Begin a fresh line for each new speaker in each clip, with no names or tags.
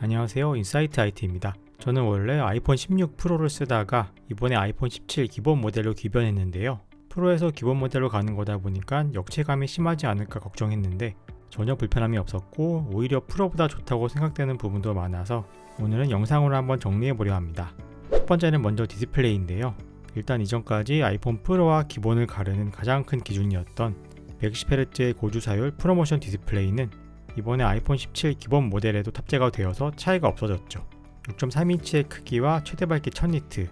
안녕하세요, 인사이트 IT입니다. 저는 원래 아이폰 16 프로를 쓰다가 이번에 아이폰 17 기본 모델로 귀변했는데요. 프로에서 기본 모델로 가는 거다 보니까 역체감이 심하지 않을까 걱정했는데 전혀 불편함이 없었고 오히려 프로보다 좋다고 생각되는 부분도 많아서 오늘은 영상으로 한번 정리해보려 합니다. 첫 번째는 먼저 디스플레이인데요. 일단 이전까지 아이폰 프로와 기본을 가르는 가장 큰 기준이었던 120Hz의 고주사율 프로모션 디스플레이는 이번에 아이폰 17 기본 모델에도 탑재가 되어서 차이가 없어졌죠. 6.3인치의 크기와 최대 밝기 1000니트,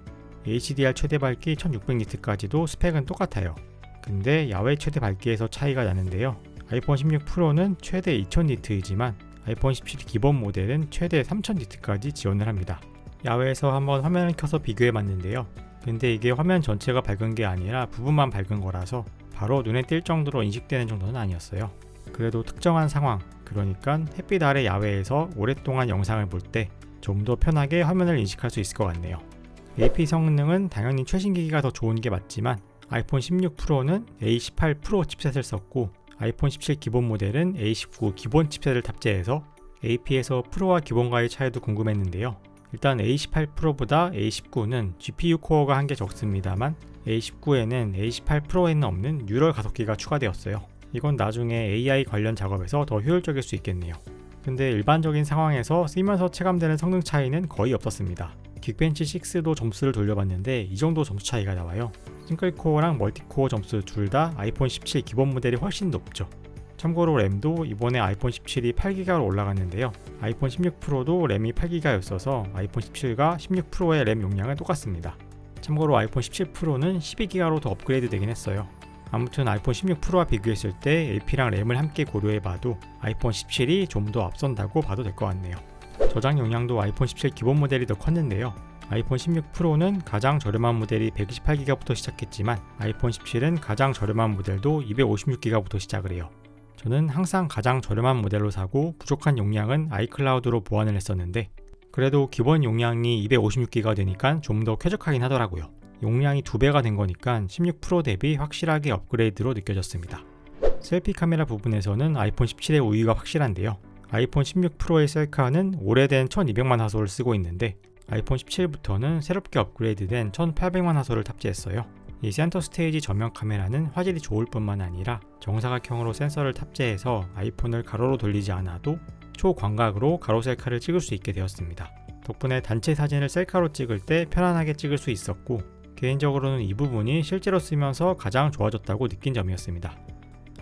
HDR 최대 밝기 1600니트까지도 스펙은 똑같아요. 근데 야외 최대 밝기에서 차이가 나는데요. 아이폰 16 프로는 최대 2000니트이지만 아이폰 17 기본 모델은 최대 3000니트까지 지원을 합니다. 야외에서 한번 화면을 켜서 비교해 봤는데요. 근데 이게 화면 전체가 밝은 게 아니라 부분만 밝은 거라서 바로 눈에 띌 정도로 인식되는 정도는 아니었어요. 그래도 특정한 상황, 그러니까 햇빛 아래 야외에서 오랫동안 영상을 볼 때 좀 더 편하게 화면을 인식할 수 있을 것 같네요. AP 성능은 당연히 최신 기기가 더 좋은 게 맞지만 아이폰 16 프로는 A18 프로 칩셋을 썼고 아이폰 17 기본 모델은 A19 기본 칩셋을 탑재해서 AP에서 프로와 기본과의 차이도 궁금했는데요. 일단 A18 프로보다 A19는 GPU 코어가 한 개 적습니다만 A19에는 A18 프로에는 없는 뉴럴 가속기가 추가되었어요. 이건 나중에 AI 관련 작업에서 더 효율적일 수 있겠네요. 근데 일반적인 상황에서 쓰면서 체감되는 성능 차이는 거의 없었습니다. 긱벤치 6도 점수를 돌려봤는데 이 정도 점수 차이가 나와요. 싱글코어랑 멀티코어 점수 둘 다 아이폰 17 기본 모델이 훨씬 높죠. 참고로 램도 이번에 아이폰 17이 8GB로 올라갔는데요. 아이폰 16 프로도 램이 8GB였어서 아이폰 17과 16 프로의 램 용량은 똑같습니다. 참고로 아이폰 17 프로는 12GB로 더 업그레이드 되긴 했어요. 아무튼 아이폰 16 프로와 비교했을 때 AP랑 램을 함께 고려해봐도 아이폰 17이 좀 더 앞선다고 봐도 될 것 같네요. 저장 용량도 아이폰 17 기본 모델이 더 컸는데요. 아이폰 16 프로는 가장 저렴한 모델이 128GB부터 시작했지만 아이폰 17은 가장 저렴한 모델도 256GB부터 시작을 해요. 저는 항상 가장 저렴한 모델로 사고 부족한 용량은 아이클라우드로 보완을 했었는데 그래도 기본 용량이 256GB 되니까 좀 더 쾌적하긴 하더라고요. 용량이 2배가 된 거니까 16 프로 대비 확실하게 업그레이드로 느껴졌습니다. 셀피 카메라 부분에서는 아이폰 17의 우위가 확실한데요. 아이폰 16 프로의 셀카는 오래된 1200만 화소를 쓰고 있는데 아이폰 17부터는 새롭게 업그레이드된 1800만 화소를 탑재했어요. 이 센터 스테이지 전면 카메라는 화질이 좋을 뿐만 아니라 정사각형으로 센서를 탑재해서 아이폰을 가로로 돌리지 않아도 초광각으로 가로 셀카를 찍을 수 있게 되었습니다. 덕분에 단체 사진을 셀카로 찍을 때 편안하게 찍을 수 있었고 개인적으로는 이 부분이 실제로 쓰면서 가장 좋아졌다고 느낀 점이었습니다.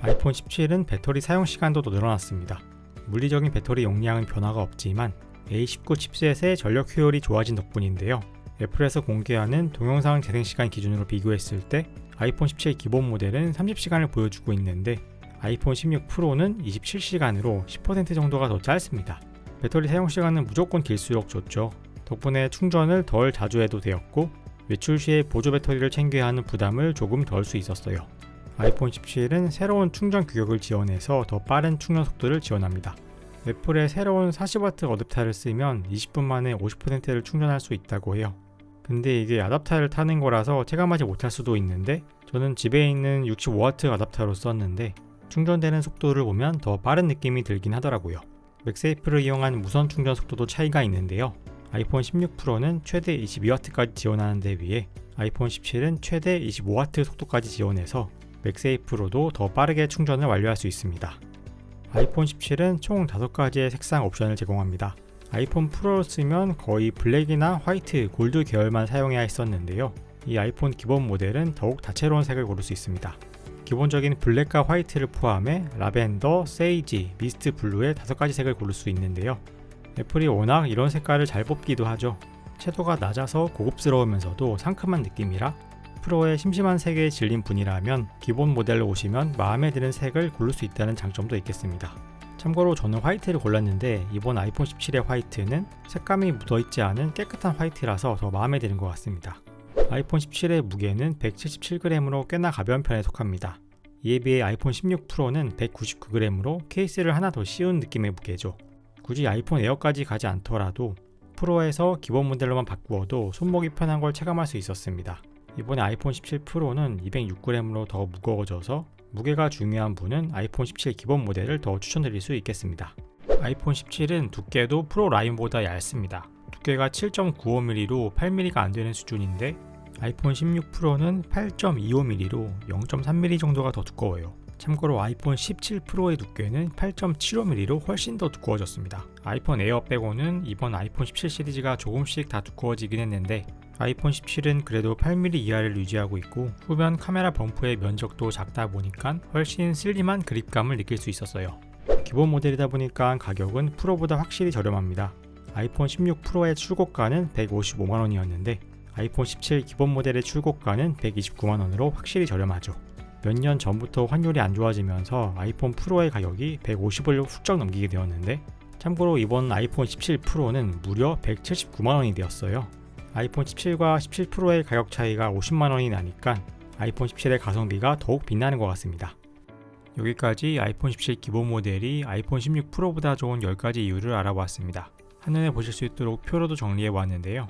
아이폰 17은 배터리 사용 시간도 더 늘어났습니다. 물리적인 배터리 용량은 변화가 없지만 A19 칩셋의 전력 효율이 좋아진 덕분인데요. 애플에서 공개하는 동영상 재생시간 기준으로 비교했을 때 아이폰 17 기본 모델은 30시간을 보여주고 있는데 아이폰 16 프로는 27시간으로 10% 정도가 더 짧습니다. 배터리 사용 시간은 무조건 길수록 좋죠. 덕분에 충전을 덜 자주 해도 되었고 외출 시에 보조 배터리를 챙겨야 하는 부담을 조금 덜 수 있었어요. 아이폰 17은 새로운 충전 규격을 지원해서 더 빠른 충전 속도를 지원합니다. 애플의 새로운 40W 어댑터를 쓰면 20분 만에 50%를 충전할 수 있다고 해요. 근데 이게 아답터를 타는 거라서 체감하지 못할 수도 있는데 저는 집에 있는 65W 아답터로 썼는데 충전되는 속도를 보면 더 빠른 느낌이 들긴 하더라고요. 맥세이프를 이용한 무선 충전 속도도 차이가 있는데요. 아이폰 16 프로는 최대 22W까지 지원하는 데 비해 아이폰 17은 최대 25W 속도까지 지원해서 맥세이프로도 더 빠르게 충전을 완료할 수 있습니다. 아이폰 17은 총 5가지의 색상 옵션을 제공합니다. 아이폰 프로를 쓰면 거의 블랙이나 화이트, 골드 계열만 사용해야 했었는데요. 이 아이폰 기본 모델은 더욱 다채로운 색을 고를 수 있습니다. 기본적인 블랙과 화이트를 포함해 라벤더, 세이지, 미스트 블루의 5가지 색을 고를 수 있는데요. 애플이 워낙 이런 색깔을 잘 뽑기도 하죠. 채도가 낮아서 고급스러우면서도 상큼한 느낌이라 프로의 심심한 색에 질린 분이라면 기본 모델로 오시면 마음에 드는 색을 고를 수 있다는 장점도 있겠습니다. 참고로 저는 화이트를 골랐는데 이번 아이폰 17의 화이트는 색감이 묻어있지 않은 깨끗한 화이트라서 더 마음에 드는 것 같습니다. 아이폰 17의 무게는 177g으로 꽤나 가벼운 편에 속합니다. 이에 비해 아이폰 16 프로는 199g으로 케이스를 하나 더 씌운 느낌의 무게죠. 굳이 아이폰 에어까지 가지 않더라도 프로에서 기본 모델로만 바꾸어도 손목이 편한 걸 체감할 수 있었습니다. 이번에 아이폰 17 프로는 206g으로 더 무거워져서 무게가 중요한 분은 아이폰 17 기본 모델을 더 추천드릴 수 있겠습니다. 아이폰 17은 두께도 프로 라인보다 얇습니다. 두께가 7.95mm로 8mm가 안되는 수준인데 아이폰 16 프로는 8.25mm로 0.3mm 정도가 더 두꺼워요. 참고로 아이폰 17 프로의 두께는 8.75mm로 훨씬 더 두꺼워졌습니다. 아이폰 에어 빼고는 이번 아이폰 17 시리즈가 조금씩 다 두꺼워지긴 했는데 아이폰 17은 그래도 8mm 이하를 유지하고 있고 후면 카메라 범프의 면적도 작다 보니까 훨씬 슬림한 그립감을 느낄 수 있었어요. 기본 모델이다 보니까 가격은 프로보다 확실히 저렴합니다. 아이폰 16 프로의 출고가는 155만원이었는데 아이폰 17 기본 모델의 출고가는 129만원으로 확실히 저렴하죠. 몇 년 전부터 환율이 안 좋아지면서 아이폰 프로의 가격이 150을 훌쩍 넘기게 되었는데 참고로 이번 아이폰 17 프로는 무려 179만원이 되었어요. 아이폰 17과 17 프로의 가격 차이가 50만원이 나니까 아이폰 17의 가성비가 더욱 빛나는 것 같습니다. 여기까지 아이폰 17 기본 모델이 아이폰 16 프로보다 좋은 10가지 이유를 알아보았습니다. 한눈에 보실 수 있도록 표로도 정리해 보았는데요.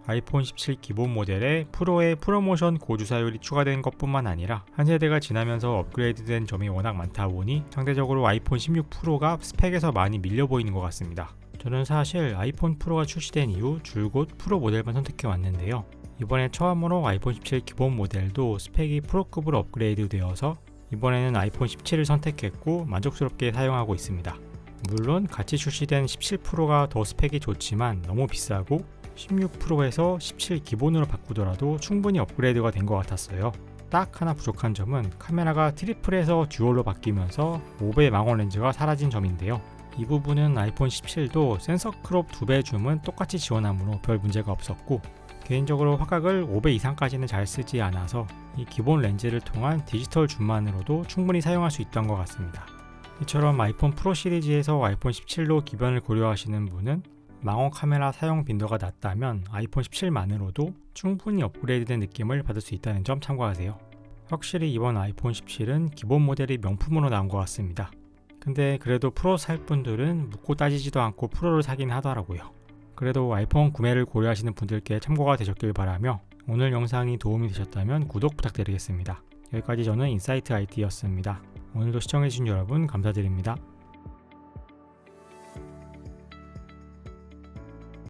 아이폰 17 기본 모델에 프로의 프로모션 고주사율이 추가된 것뿐만 아니라 한 세대가 지나면서 업그레이드된 점이 워낙 많다 보니 상대적으로 아이폰 16 프로가 스펙에서 많이 밀려 보이는 것 같습니다. 저는 사실 아이폰 프로가 출시된 이후 줄곧 프로 모델만 선택해 왔는데요. 이번에 처음으로 아이폰 17 기본 모델도 스펙이 프로급으로 업그레이드 되어서 이번에는 아이폰 17을 선택했고 만족스럽게 사용하고 있습니다. 물론 같이 출시된 17 프로가 더 스펙이 좋지만 너무 비싸고 16 프로에서 17 기본으로 바꾸더라도 충분히 업그레이드가 된 것 같았어요. 딱 하나 부족한 점은 카메라가 트리플에서 듀얼로 바뀌면서 5배 망원 렌즈가 사라진 점인데요. 이 부분은 아이폰 17도 센서 크롭 2배 줌은 똑같이 지원하므로 별 문제가 없었고 개인적으로 화각을 5배 이상까지는 잘 쓰지 않아서 이 기본 렌즈를 통한 디지털 줌만으로도 충분히 사용할 수 있던 것 같습니다. 이처럼 아이폰 프로 시리즈에서 아이폰 17로 기변을 고려하시는 분은 망원 카메라 사용 빈도가 낮다면 아이폰 17만으로도 충분히 업그레이드된 느낌을 받을 수 있다는 점 참고하세요. 확실히 이번 아이폰 17은 기본 모델이 명품으로 나온 것 같습니다. 근데 그래도 프로 살 분들은 묻고 따지지도 않고 프로를 사긴 하더라고요. 그래도 아이폰 구매를 고려하시는 분들께 참고가 되셨길 바라며 오늘 영상이 도움이 되셨다면 구독 부탁드리겠습니다. 여기까지 저는 인사이트 IT였습니다. 오늘도 시청해주신 여러분 감사드립니다.